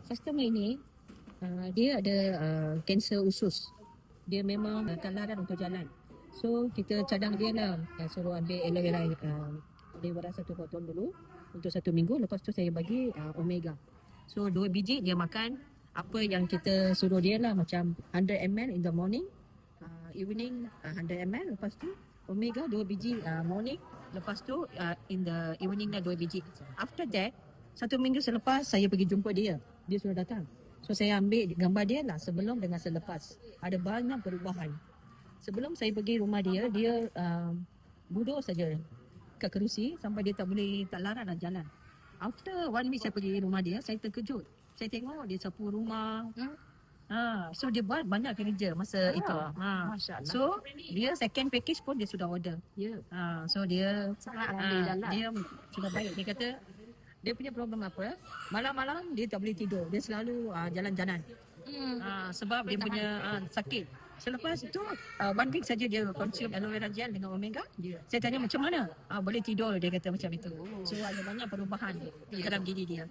Customer ini dia ada kanser usus. Dia memang tak larat untuk jalan. So kita cadang dia lah, suruh ambil aloe vera, aloe vera 1 potong dulu untuk 1 minggu. Lepas tu saya bagi omega. So 2 biji dia makan. Apa yang kita suruh dia lah, macam 100 ml in the morning, evening 100 ml. Lepas tu omega 2 biji morning. Lepas tu in the evening dah 2 biji. After that, 1 minggu selepas saya pergi jumpa dia, dia sudah datang. So saya ambil gambar dia lah sebelum dengan selepas. Ada banyak perubahan. Sebelum saya pergi rumah dia, dia duduk saja kat kerusi sampai dia tak larat nak jalan. After 1 week saya pergi rumah dia, saya terkejut. Saya tengok dia sapu rumah. So dia buat banyak kerja masa itu. Masya-Allah. So dia second package pun dia sudah order. So dia dia sudah baik. Dia kata dia punya problem apa? Malam-malam dia tak boleh tidur. Dia selalu jalan-jalan. Sebab dia punya sakit. Selepas itu 1 week saja dia consume aloe vera gel dengan omega. Saya tanya macam mana? Boleh tidur, dia kata macam itu. So ada banyak perubahan dalam diri dia.